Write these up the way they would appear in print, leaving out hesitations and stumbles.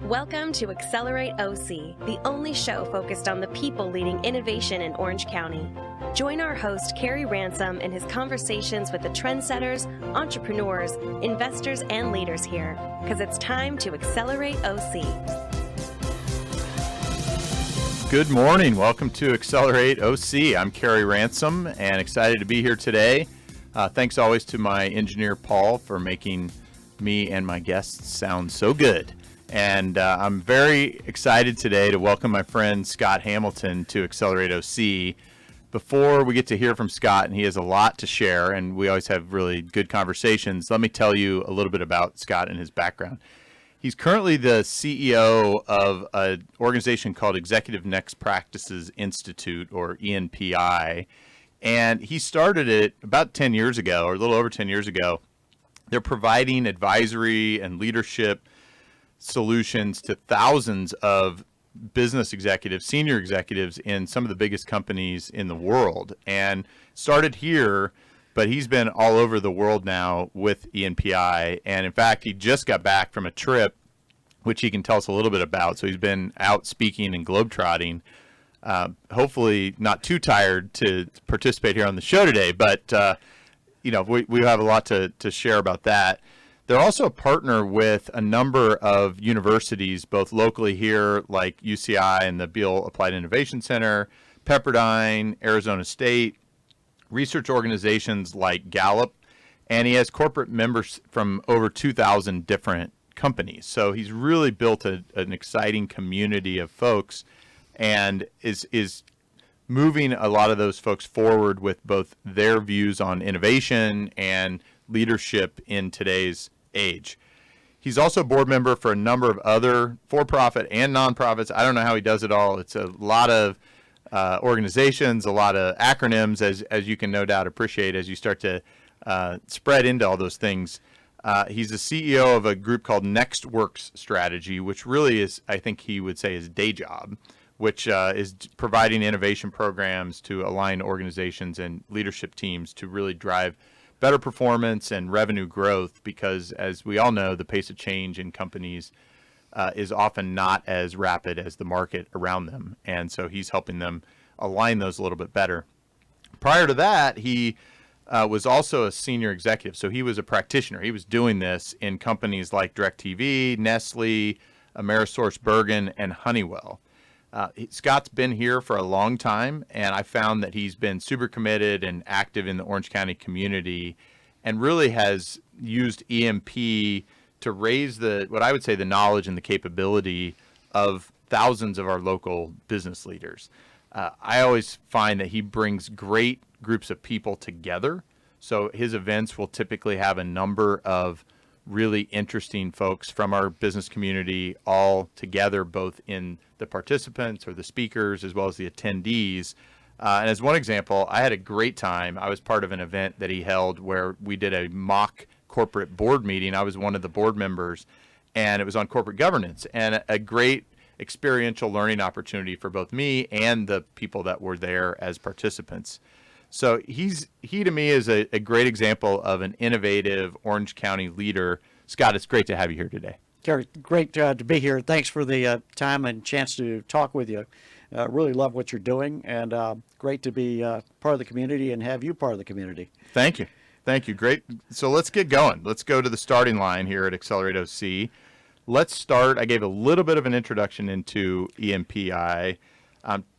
Welcome to Acceleraate OC, the only show focused on the people leading innovation in Orange County. Join our host, Kerry Ransom, in his conversations with the trendsetters, entrepreneurs, investors, and leaders here, because it's time to Accelerate OC. Good morning. Welcome to Accelerate OC. I'm Kerry Ransom and excited to be here today. Thanks always to my engineer, Paul, for making me and my guests sound so good. And I'm very excited today to welcome my friend Scott Hamilton to Accelerate OC. Before we get to hear from Scott, and he has a lot to share, and we always have really good conversations, let me tell you a little bit about Scott and his background. He's currently the CEO of an organization called Executive Next Practices Institute, or ENPI, and he started it about 10 years ago, or a little over 10 years ago. They're providing advisory and leadership solutions to thousands of business executives, senior executives in some of the biggest companies in the world, and started here, but he's been all over the world now with ENPI. And in fact, he just got back from a trip, which he can tell us a little bit about. So he's been out speaking and globetrotting, hopefully not too tired to participate here on the show today, but we have a lot to share about that. They're also a partner with a number of universities, both locally here, like UCI and the Beal Applied Innovation Center, Pepperdine, Arizona State, research organizations like Gallup, and he has corporate members from over 2,000 different companies. So he's really built an exciting community of folks and is moving a lot of those folks forward with both their views on innovation and leadership in today's age. He's also a board member for a number of other for-profit and nonprofits. I don't know how he does it all. It's a lot of organizations, a lot of acronyms, as you can no doubt appreciate as you start to spread into all those things. He's the CEO of a group called NextWorks Strategy, which really is, I think he would say, his day job, which is providing innovation programs to align organizations and leadership teams to really drive better performance and revenue growth, because as we all know, the pace of change in companies is often not as rapid as the market around them. And so he's helping them align those a little bit better. Prior to that, he was also a senior executive. So he was a practitioner. He was doing this in companies like DirecTV, Nestle, AmerisourceBergen, and Honeywell. Scott's been here for a long time, and I found that he's been super committed and active in the Orange County community and really has used EMP to raise what I would say the knowledge and the capability of thousands of our local business leaders. I always find that he brings great groups of people together. So his events will typically have a number of really interesting folks from our business community all together, both in the participants or the speakers as well as the attendees. And as one example, I had a great time. I was part of an event that he held where we did a mock corporate board meeting. I was one of the board members, and it was on corporate governance, and a great experiential learning opportunity for both me and the people that were there as participants. So he to me is a great example of an innovative Orange County leader. Scott, it's great to have you here today. Kerry, great to be here. Thanks for the time and chance to talk with you. Really love what you're doing, and great to be part of the community and have you part of the community. Thank you. Thank you. Great. So let's get going. Let's go to the starting line here at Accelerate OC. Let's start. I gave a little bit of an introduction into ENPI.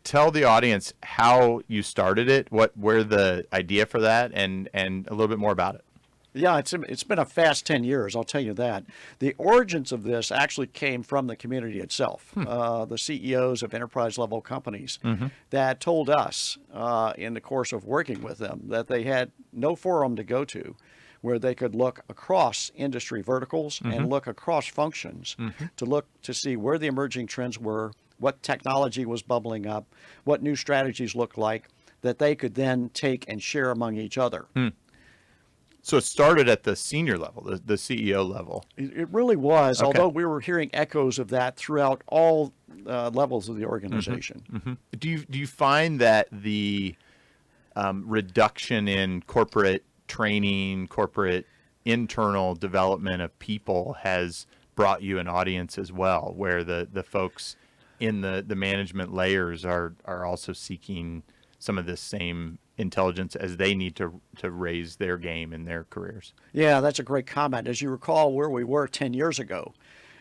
Tell the audience how you started it, where the idea for that, and a little bit more about it. Yeah, it's been a fast 10 years, I'll tell you that. The origins of this actually came from the community itself, the CEOs of enterprise-level companies that told us in the course of working with them that they had no forum to go to where they could look across industry verticals and look across functions to see where the emerging trends were, what technology was bubbling up, what new strategies looked like, that they could then take and share among each other. So it started at the senior level, the CEO level. It really was, okay. Although we were hearing echoes of that throughout all levels of the organization. Do you find that the reduction in corporate training, corporate internal development of people has brought you an audience as well, where the folks in the management layers are also seeking some of this same intelligence as they need to raise their game in their careers. Yeah, that's a great comment. As you recall, where we were 10 years ago,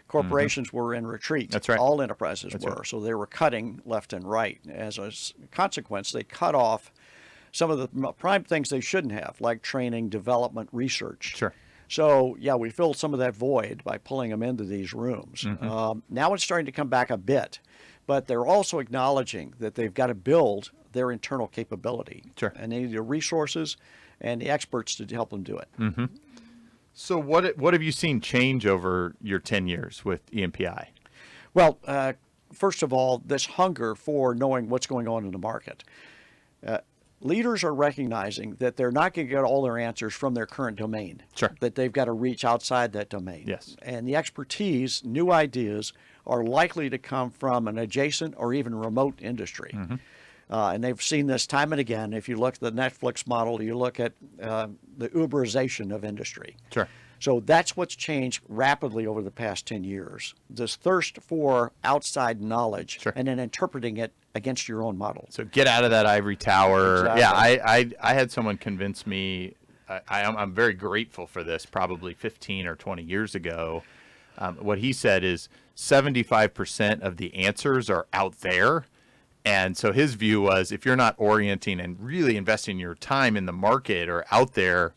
corporations were in retreat. That's right. All enterprises That's were. right. So they were cutting left and right. As a consequence, they cut off some of the prime things they shouldn't have, like training, development, research. Sure. So, yeah, we filled some of that void by pulling them into these rooms. Now it's starting to come back a bit, but they're also acknowledging that they've got to build their internal capability. Sure. And they need the resources and the experts to help them do it. So what have you seen change over your 10 years with EMPI? Well, first of all, this hunger for knowing what's going on in the market. Leaders are recognizing that they're not going to get all their answers from their current domain. Sure. That they've got to reach outside that domain. Yes. And the expertise, new ideas, are likely to come from an adjacent or even remote industry. And they've seen this time and again. If you look at the Netflix model, you look at the Uberization of industry. Sure. So that's what's changed rapidly over the past 10 years. This thirst for outside knowledge Sure. and then interpreting it against your own model. So get out of that ivory tower. Exactly. Yeah, I had someone convince me. I'm very grateful for this. Probably 15 or 20 years ago, what he said is 75% of the answers are out there. And so his view was, if you're not orienting and really investing your time in the market or out there,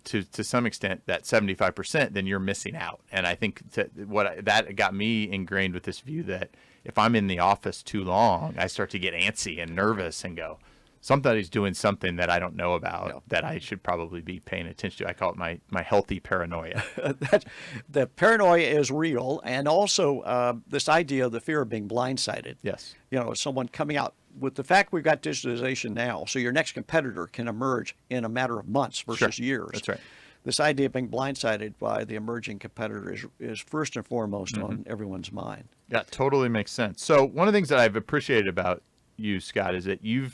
to some extent, that 75%, then you're missing out. And I think that got me ingrained with this view that if I'm in the office too long, I start to get antsy and nervous and go, somebody's doing something that I don't know about that I should probably be paying attention to. I call it my healthy paranoia. The paranoia is real, and also this idea of the fear of being blindsided. Yes. You know, someone coming out with the fact we've got digitization now, so your next competitor can emerge in a matter of months versus years. That's right. This idea of being blindsided by the emerging competitor is first and foremost on everyone's mind. Yeah, totally makes sense. So one of the things that I've appreciated about you, Scott, is that you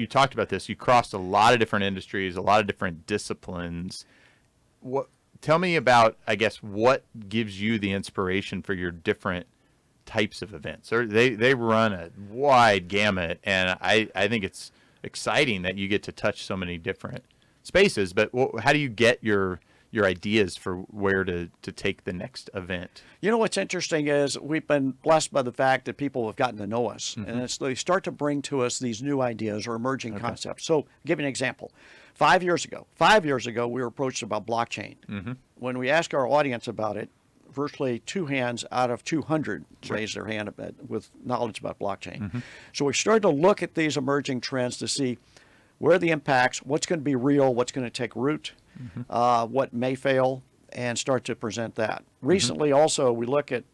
talked about this. You crossed a lot of different industries, a lot of different disciplines. Tell me about, I guess, what gives you the inspiration for your different types of events? They run a wide gamut, and I think it's exciting that you get to touch so many different spaces. But how do you get your ideas for where to take the next event? You know, what's interesting is we've been blessed by the fact that people have gotten to know us, and they start to bring to us these new ideas or emerging concepts. So, I'll give you an example. 5 years ago, we were approached about blockchain. When we asked our audience about it, virtually 2 hands out of 200 raised their hand with knowledge about blockchain. So we started to look at these emerging trends to see where are the impacts, what's going to be real, what's going to take root, what may fail, and start to present that. Recently, also,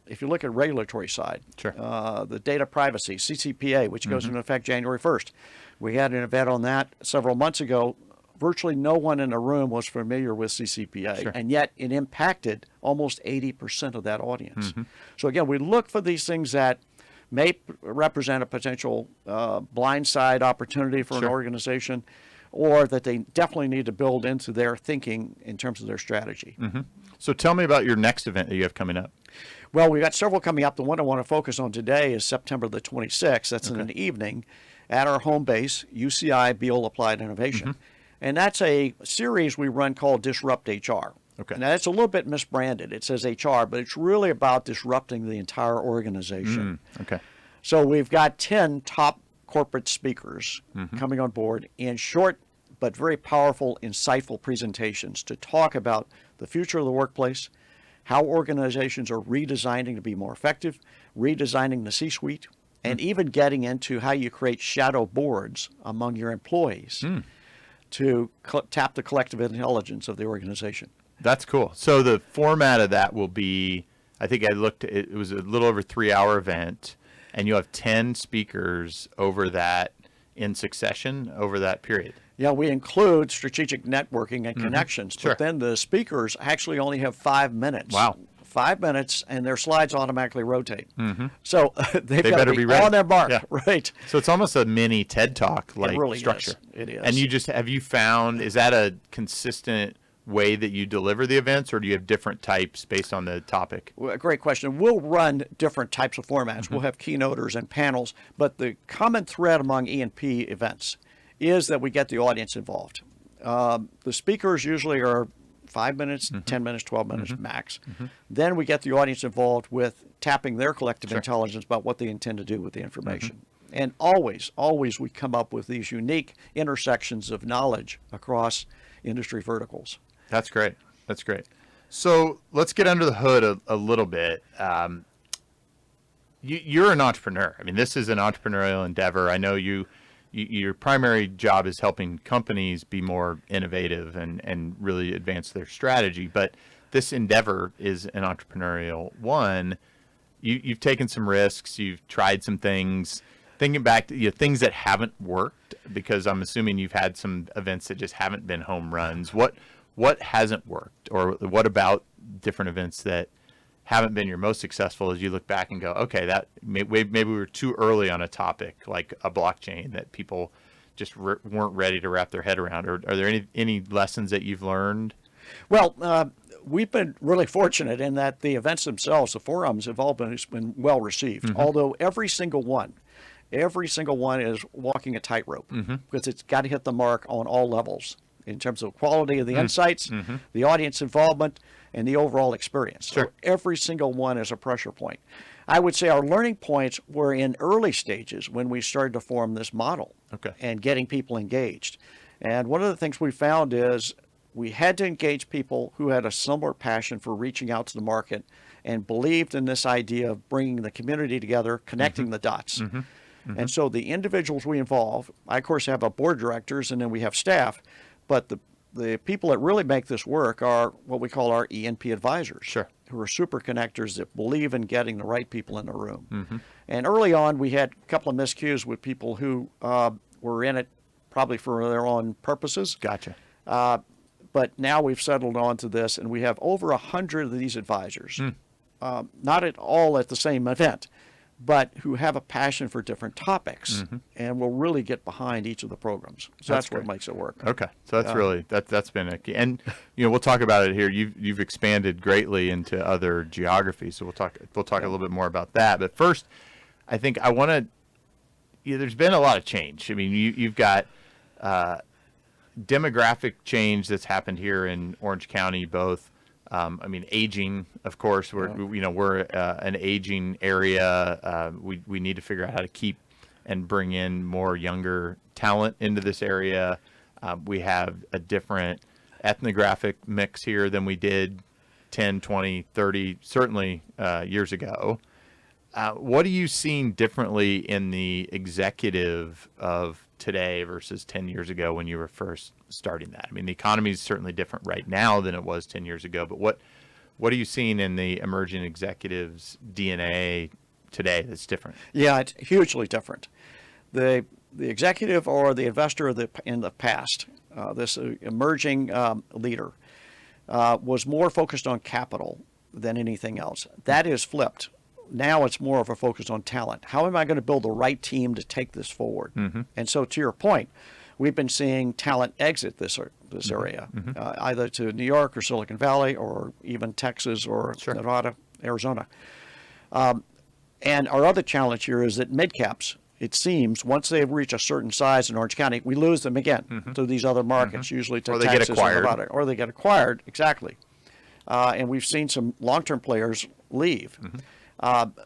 if you look at regulatory side, the data privacy, CCPA, which goes into effect January 1st. We had an event on that several months ago. Virtually no one in the room was familiar with CCPA, and yet it impacted almost 80% of that audience. So again, we look for these things that may represent a potential blindside opportunity for an organization, or that they definitely need to build into their thinking in terms of their strategy. So tell me about your next event that you have coming up. Well, we've got several coming up. The one I want to focus on today is September the 26th. That's in an evening at our home base, UCI Beal Applied Innovation. And that's a series we run called Disrupt HR. Now, it's a little bit misbranded. It says HR, but it's really about disrupting the entire organization. So we've got 10 top corporate speakers coming on board in short but very powerful, insightful presentations to talk about the future of the workplace, how organizations are redesigning to be more effective, redesigning the C-suite, and even getting into how you create shadow boards among your employees to tap the collective intelligence of the organization. That's cool. So the format of that will be, I think I looked, it was a little over 3-hour event, and you'll have 10 speakers over that in succession over that period. Yeah, we include strategic networking and connections, but then the speakers actually only have 5 minutes. Wow. 5 minutes, and their slides automatically rotate. So they've got better to be ready. on their mark, Yeah. right? So it's almost a mini TED Talk like It really structure. is. It is. And have you found, is that a consistent way that you deliver the events, or do you have different types based on the topic? Well, great question. We'll run different types of formats. We'll have keynoters and panels, but the common thread among E&P events is that we get the audience involved. The speakers usually are 5 minutes, 10 minutes, 12 minutes max. Then we get the audience involved with tapping their collective intelligence about what they intend to do with the information. And always we come up with these unique intersections of knowledge across industry verticals. That's great. That's great. So let's get under the hood a little bit. You're an entrepreneur. I mean, this is an entrepreneurial endeavor. I know your primary job is helping companies be more innovative and really advance their strategy. But this endeavor is an entrepreneurial one. You've taken some risks. You've tried some things. Thinking back to things that haven't worked, because I'm assuming you've had some events that just haven't been home runs. What hasn't worked, or what about different events that haven't been your most successful as you look back and go, okay, that maybe we were too early on a topic like a blockchain that people just weren't ready to wrap their head around? Or are there any lessons that you've learned? Well, we've been really fortunate in that the events themselves, the forums, have all been well received. Although every single one is walking a tightrope because it's got to hit the mark on all levels in terms of quality of the insights, the audience involvement, and the overall experience. Sure. So every single one is a pressure point. I would say our learning points were in early stages when we started to form this model and getting people engaged. And one of the things we found is we had to engage people who had a similar passion for reaching out to the market and believed in this idea of bringing the community together, connecting the dots. And so the individuals we involve, I of course have a board of directors and then we have staff, but the people that really make this work are what we call our E&P advisors, who are super connectors that believe in getting the right people in the room. And early on, we had a couple of miscues with people who were in it probably for their own purposes. Gotcha. But now we've settled on to this, and we have over 100 of these advisors, not at all at the same event, but who have a passion for different topics and will really get behind each of the programs. So that's what makes it work. Okay, so that's really that's been a key. And we'll talk about it here. You've expanded greatly into other geographies, so we'll talk a little bit more about that. But first, I think I want to. There's been a lot of change. I mean, you've got demographic change that's happened here in Orange County, both. Aging, of course, we're an aging area. We need to figure out how to keep and bring in more younger talent into this area. We have a different ethnographic mix here than we did 10, 20, 30, certainly years ago. What are you seeing differently in the executive of today versus 10 years ago when you were first starting that? I mean, the economy is certainly different right now than it was 10 years ago, but what are you seeing in the emerging executives' DNA today that's different? Yeah, it's hugely different. The executive or the investor in the past, this emerging leader, was more focused on capital than anything else. That is flipped. Now it's more of a focus on talent. How am I going to build the right team to take this forward? And so to your point, we've been seeing talent exit this area, either to New York or Silicon Valley or even Texas or Nevada, Arizona. And our other challenge here is that mid-caps, it seems, once they reach a certain size in Orange County, we lose them again to these other markets, usually to Texas or Nevada. Or they get acquired, exactly. And we've seen some long-term players leave.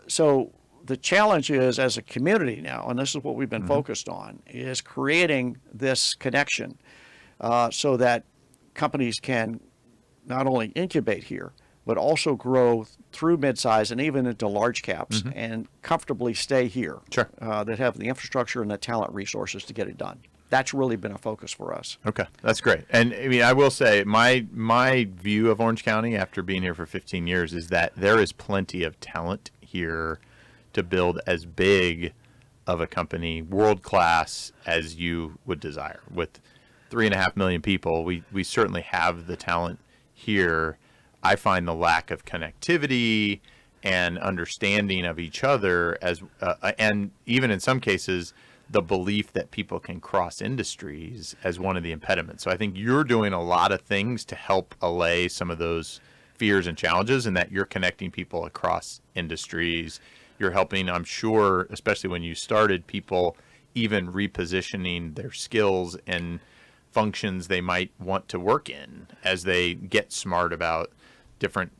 So the challenge is, as a community now, and this is what we've been focused on, is creating this connection so that companies can not only incubate here, but also grow through midsize and even into large caps and comfortably stay here that have the infrastructure and the talent resources to get it done. That's really been a focus for us. Okay, that's great. And I mean, I will say my view of Orange County after being here for 15 years is that there is plenty of talent here to build as big of a company, world class, as you would desire. With 3.5 million people, we certainly have the talent here. I find the lack of connectivity and understanding of each other and even in some cases the belief that people can cross industries as one of the impediments. So I think you're doing a lot of things to help allay some of those fears and challenges, and that you're connecting people across industries. You're helping, I'm sure, especially when you started, people even repositioning their skills and functions they might want to work in as they get smart about different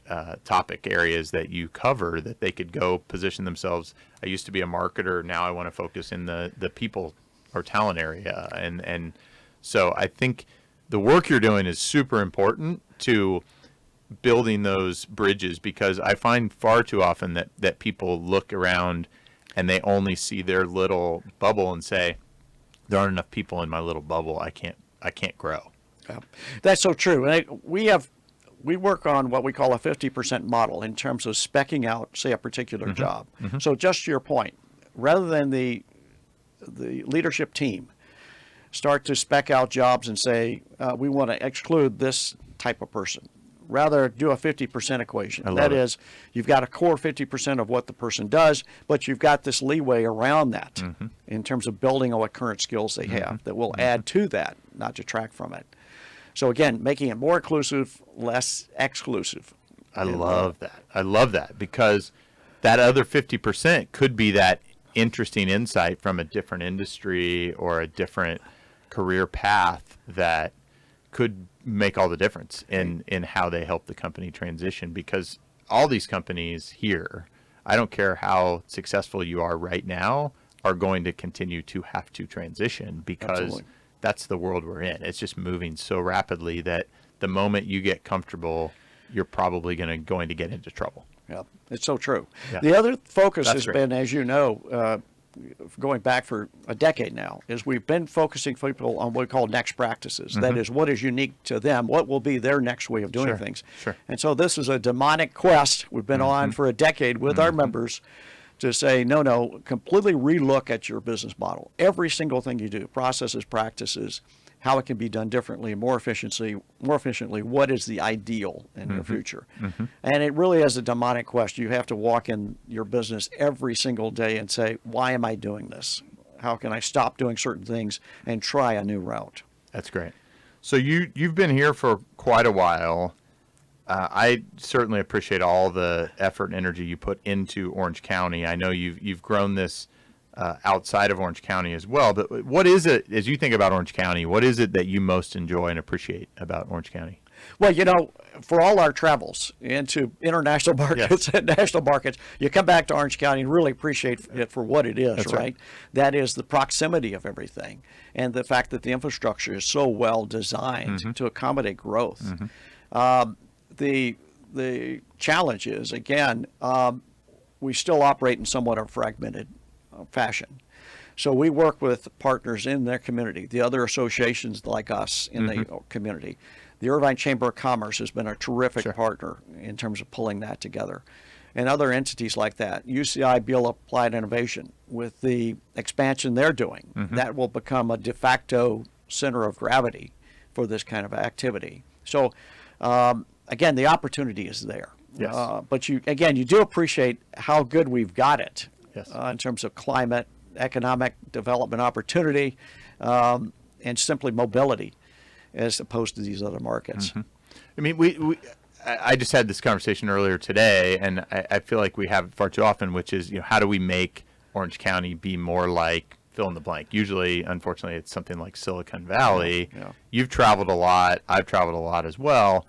topic areas that you cover, that they could go position themselves. I used to be a marketer. Now I want to focus in the people or talent area. And so I think the work you're doing is super important to building those bridges, because I find far too often that people look around and they only see their little bubble and say, there aren't enough people in my little bubble. I can't grow. Yeah. That's so true. And we work on what we call a 50% model in terms of speccing out, say, a particular job. So just to your point, rather than the leadership team start to spec out jobs and say, we want to exclude this type of person, rather do a 50% equation. That is, you've got a core 50% of what the person does, but you've got this leeway around that in terms of building on what current skills they have that will add to that, not detract from it. So again, making it more inclusive, less exclusive. I love that. I love that, because that other 50% could be that interesting insight from a different industry or a different career path that could make all the difference in how they help the company transition. Because all these companies here, I don't care how successful you are right now, are going to continue to have to transition, because that's the world we're in. It's just moving so rapidly that the moment you get comfortable, you're probably going to get into trouble. Yeah, it's so true. Yeah. The other focus has great. been, as you know, going back for a decade now, is we've been focusing people on what we call next practices. That is, what is unique to them, what will be their next way of doing things. Sure. And so this is a demonic quest we've been on for a decade with our members to say, no, completely relook at your business model. Every single thing you do, processes, practices, how it can be done differently, more efficiently, what is the ideal in your future. And it really is a demonic quest. You have to walk in your business every single day and say, why am I doing this? How can I stop doing certain things and try a new route? That's great. So you've been here for quite a while. I certainly appreciate all the effort and energy you put into Orange County. I know you've grown this outside of Orange County as well. But what is it, as you think about Orange County, what is it that you most enjoy and appreciate about Orange County? Well, for all our travels into international markets and national markets, you come back to Orange County and really appreciate it for what it is, That's right? That is the proximity of everything, and the fact that the infrastructure is so well designed to accommodate growth. The challenge is, again, we still operate in somewhat a fragmented fashion. So we work with partners in their community, the other associations like us in the community. The Irvine Chamber of Commerce has been a terrific partner in terms of pulling that together. And other entities like that. UCI Beal Applied Innovation, with the expansion they're doing, that will become a de facto center of gravity for this kind of activity. So again, the opportunity is there. Yes. But you do appreciate how good we've got it in terms of climate, economic development opportunity, and simply mobility, as opposed to these other markets. I mean, I just had this conversation earlier today, and I feel like we have it far too often, which is, how do we make Orange County be more like fill in the blank? Usually, unfortunately, it's something like Silicon Valley. You've traveled a lot. I've traveled a lot as well.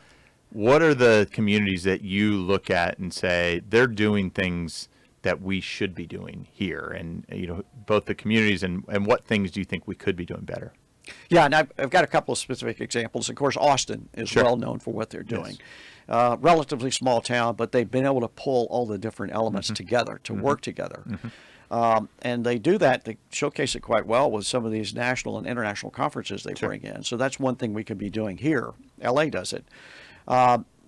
What are the communities that you look at and say they're doing things that we should be doing here? And both the communities and what things do you think we could be doing better? Yeah, and I've got a couple of specific examples. Of course, Austin is well known for what they're doing. Relatively small town, but they've been able to pull all the different elements together to work together. And they do that, they showcase it quite well with some of these national and international conferences they bring in. So that's one thing we could be doing here. LA does it.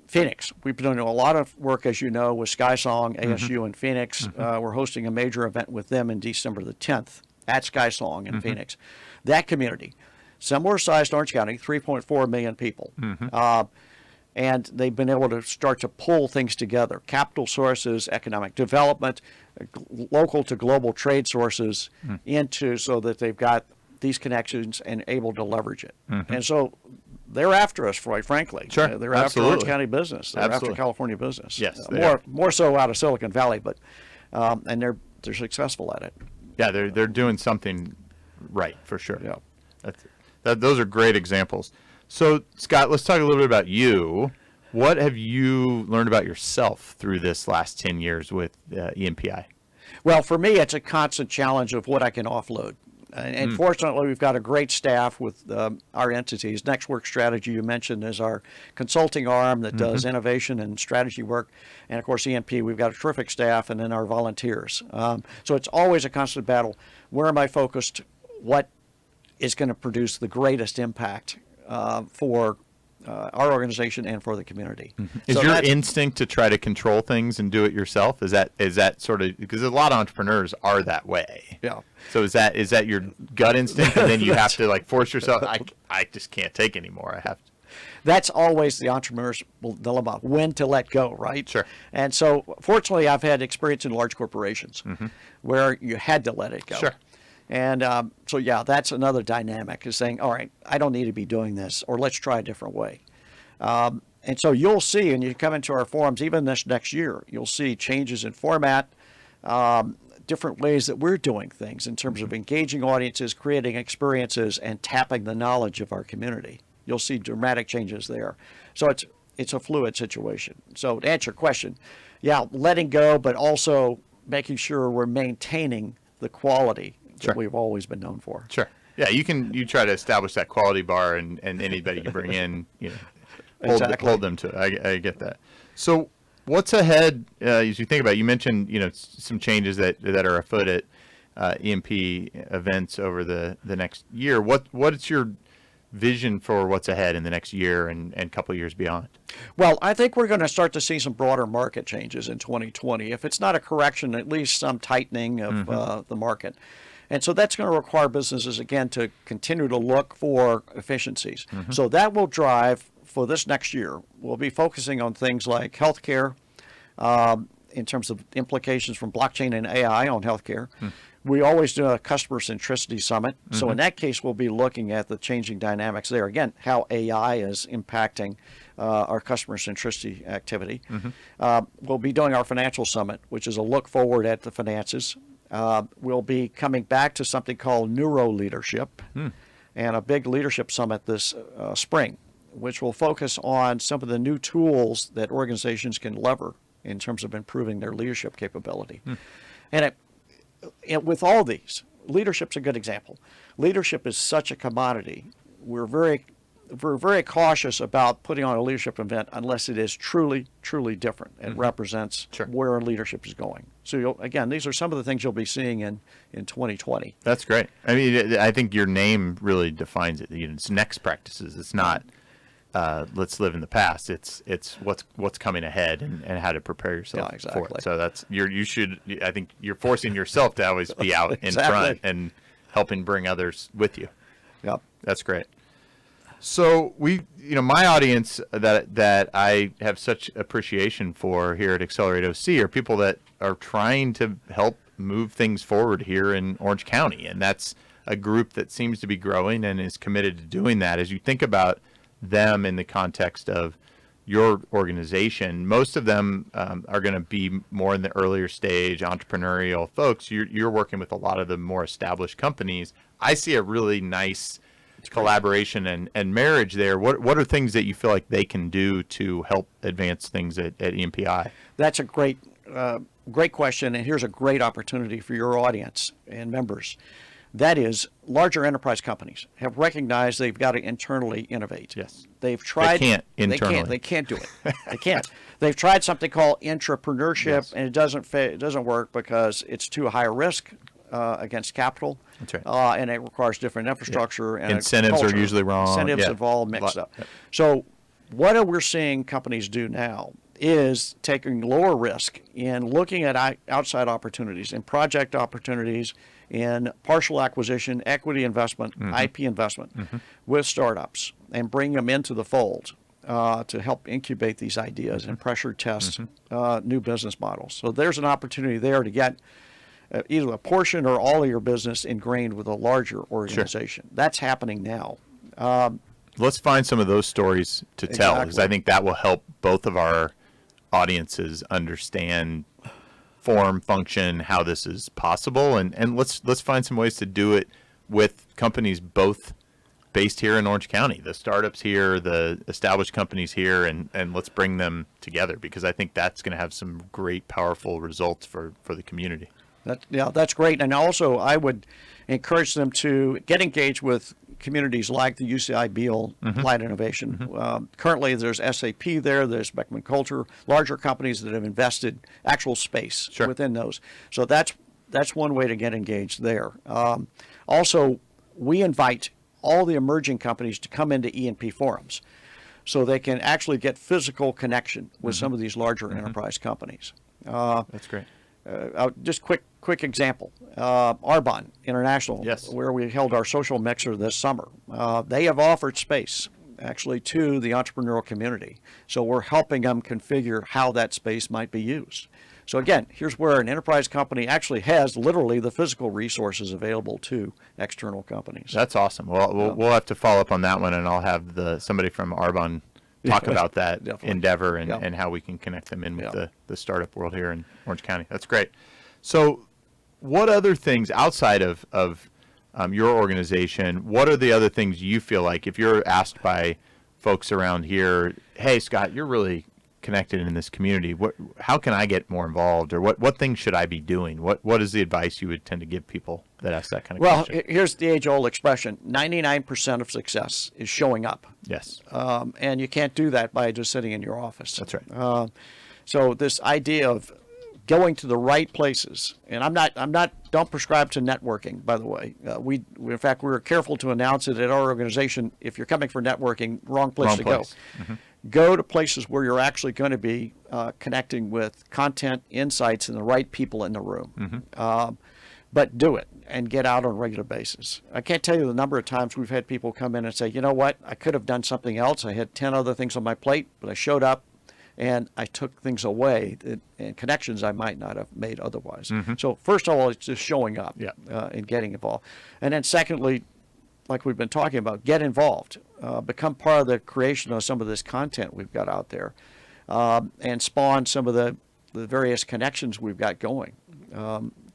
Phoenix, we've been doing a lot of work, as you know, with SkySong, ASU in Phoenix. We're hosting a major event with them in December the 10th at SkySong in Phoenix. That community, similar size to Orange County, 3.4 million people. And they've been able to start to pull things together. Capital sources, economic development, local to global trade sources into so that they've got these connections and able to leverage it. And so they're after us, quite frankly. Sure, They're after Orange County business. They're after California business. Yes, they are. More so out of Silicon Valley, but and they're successful at it. Yeah, they're doing something right for sure. Yeah. Those are great examples. So, Scott, let's talk a little bit about you. What have you learned about yourself through this last 10 years with EMPI? Well, for me, it's a constant challenge of what I can offload. And fortunately, we've got a great staff with our entities. Nextwork Strategy, you mentioned, is our consulting arm that does innovation and strategy work. And, of course, EMP, we've got a terrific staff, and then our volunteers. So it's always a constant battle. Where am I focused? What is going to produce the greatest impact for our organization and for the community? Is So your that's- instinct to try to control things and do it yourself? Is that sort of, because a lot of entrepreneurs are that way. Yeah. So is that your gut instinct, and then you have to like force yourself? I just can't take anymore. I have to. That's always the entrepreneur's dilemma, when to let go, right? Sure. And so, fortunately, I've had experience in large corporations where you had to let it go. Sure. And so, yeah, that's another dynamic, is saying, all right, I don't need to be doing this, or let's try a different way. And so you'll see, and you come into our forums, even this next year, you'll see changes in format, different ways that we're doing things in terms of engaging audiences, creating experiences, and tapping the knowledge of our community. You'll see dramatic changes there. So it's a fluid situation. So to answer your question, yeah, letting go, but also making sure we're maintaining the quality that we've always been known for. Sure. Yeah, you try to establish that quality bar, and anybody you bring in, hold them to it. I get that. So what's ahead as you think about it? You mentioned some changes that are afoot at EMP events over the next year. What's your vision for what's ahead in the next year and couple years beyond? Well, I think we're going to start to see some broader market changes in 2020. If it's not a correction, at least some tightening of the market. And so that's going to require businesses, again, to continue to look for efficiencies. So that will drive, for this next year, we'll be focusing on things like healthcare, in terms of implications from blockchain and AI on healthcare. We always do a customer centricity summit. So in that case, we'll be looking at the changing dynamics there. Again, how AI is impacting our customer centricity activity. We'll be doing our financial summit, which is a look forward at the finances. We'll be coming back to something called neuro leadership and a big leadership summit this spring, which will focus on some of the new tools that organizations can lever in terms of improving their leadership capability. And with all these, leadership's a good example. Leadership is such a commodity. We're very cautious about putting on a leadership event unless it is truly, truly different and represents where our leadership is going. So again, these are some of the things you'll be seeing in 2020. That's great. I mean, I think your name really defines it. It's next practices. It's not let's live in the past. It's what's coming ahead and how to prepare yourself for it. So I think you're forcing yourself to always be out in front and helping bring others with you. Yep. That's great. So my audience that I have such appreciation for here at Acceleraate OC are people that are trying to help move things forward here in Orange County, and that's a group that seems to be growing and is committed to doing that. As you think about them in the context of your organization, most of them are going to be more in the earlier stage entrepreneurial folks. You're working with a lot of the more established companies. I see a really nice collaboration and marriage there. What are things that you feel like they can do to help advance things at EMPI? That's a great question, and here's a great opportunity for your audience and members. That is, larger enterprise companies have recognized they've got to internally innovate. Yes. They've tried. They can't internally. They can't do it. They can't. They've tried something called entrepreneurship, and it doesn't work because it's too high risk against capital. That's right. And it requires different infrastructure. And incentives are usually wrong. Incentives involved, mixed up. So what we're seeing companies do now is taking lower risk in looking at outside opportunities and project opportunities in partial acquisition, equity investment, IP investment with startups, and bring them into the fold. to help incubate these ideas and pressure test new business models. So there's an opportunity there to get either a portion or all of your business ingrained with a larger organization. Sure. That's happening now. Let's find some of those stories to tell, because Exactly. I think that will help both of our audiences understand form, function, how this is possible, and let's find some ways to do it with companies both based here in Orange County, the startups here, the established companies here, and let's bring them together, because I think that's going to have some great, powerful results for the community. That's great. And also, I would encourage them to get engaged with communities like the UCI Beal Applied Innovation. Currently, there's SAP there, there's Beckman Coulter, larger companies that have invested actual space within those. So that's one way to get engaged there. Also, we invite all the emerging companies to come into E&P forums so they can actually get physical connection with some of these larger enterprise companies. That's great. Just quick example, Arbonne International, yes, where we held our social mixer this summer. They have offered space actually to the entrepreneurial community. So we're helping them configure how that space might be used. So again, here's where an enterprise company actually has literally the physical resources available to external companies. That's awesome. Well, we'll have to follow up on that one, and I'll have somebody from Arbonne talk about that endeavor and how we can connect them in with the startup world here in Orange County. That's great. So what other things outside of your organization, what are the other things you feel like, if you're asked by folks around here, hey, Scott, you're really connected in this community, how can I get more involved, or what things should I be doing? What is the advice you would tend to give people that ask that kind of question? Well, here's the age-old expression, 99% of success is showing up. Yes. And you can't do that by just sitting in your office. That's right. So this idea of going to the right places, and don't prescribe to networking, by the way. In fact, we were careful to announce it at our organization, if you're coming for networking, wrong place to go. Go to places where you're actually going to be connecting with content, insights, and the right people in the room. But do it and get out on a regular basis. I can't tell you the number of times we've had people come in and say, you know what, I could have done something else. I had 10 other things on my plate, but I showed up and I took things away and connections I might not have made otherwise. So first of all, it's just showing up and getting involved. And then secondly, like we've been talking about, get involved. Become part of the creation of some of this content we've got out there, and spawn some of the various connections we've got going.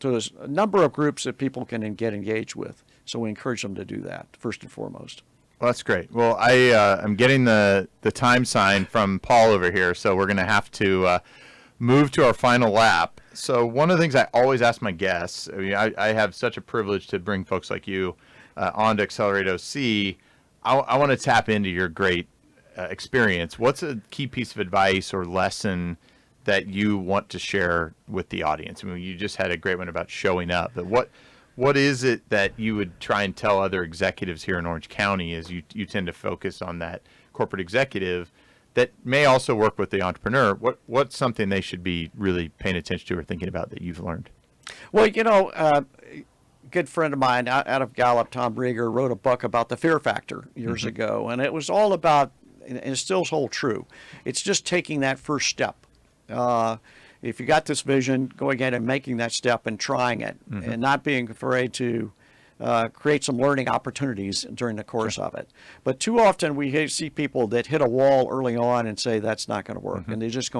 So there's a number of groups that people can get engaged with. So we encourage them to do that, first and foremost. Well, that's great. Well, I'm getting the time sign from Paul over here, so we're going to have to move to our final lap. So one of the things I always ask my guests, I have such a privilege to bring folks like you on to Acceleraate OC. I want to tap into your great experience. What's a key piece of advice or lesson that you want to share with the audience? I mean, you just had a great one about showing up, but what is it that you would try and tell other executives here in Orange County, as you tend to focus on that corporate executive that may also work with the entrepreneur? What's something they should be really paying attention to or thinking about that you've learned? Well, good friend of mine out of Gallup, Tom Rieger, wrote a book about the fear factor years ago, and it was all about, and it still holds true, it's just taking that first step. If you got this vision, going ahead and making that step and trying it, and not being afraid to create some learning opportunities during the course of it. But too often we see people that hit a wall early on and say that's not going to work, and they just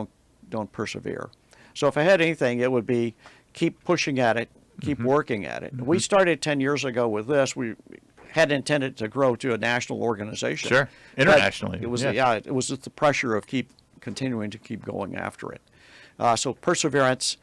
don't persevere. So if I had anything, it would be keep pushing at it, keep working at it. We started 10 years ago with this. We had intended to grow to a national organization. Sure, internationally. But it was just the pressure of continuing to keep going after it. So perseverance,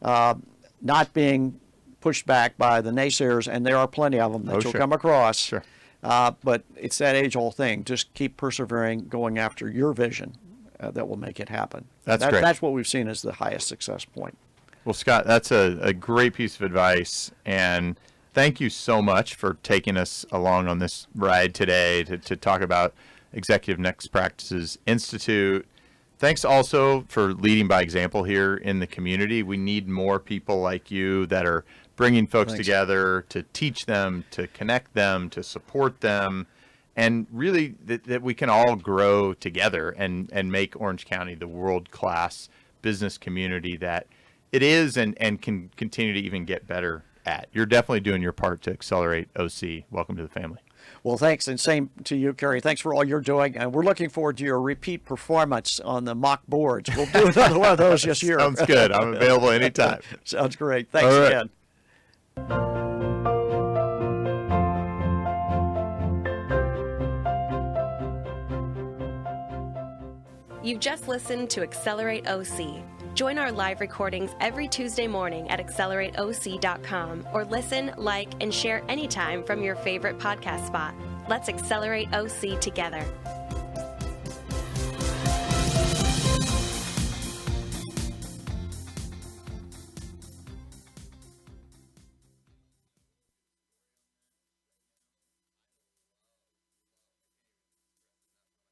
not being pushed back by the naysayers, and there are plenty of them that you'll come across. Sure. But it's that age-old thing. Just keep persevering, going after your vision that will make it happen. That's great. That's what we've seen as the highest success point. Well, Scott, that's a great piece of advice, and thank you so much for taking us along on this ride today to talk about Executive Next Practices Institute. Thanks also for leading by example here in the community. We need more people like you that are bringing folks together to teach them, to connect them, to support them, and really that we can all grow together and make Orange County the world-class business community that it is and can continue to even get better at. You're definitely doing your part to Accelerate OC. Welcome to the family. Well, thanks, and same to you, Kerry. Thanks for all you're doing, and we're looking forward to your repeat performance on the mock boards. We'll do another one of those this year. Sounds good. I'm available anytime. Sounds great. Thanks All right. again. You've just listened to Accelerate OC. Join our live recordings every Tuesday morning at accelerateoc.com or listen, like, and share anytime from your favorite podcast spot. Let's accelerate OC together.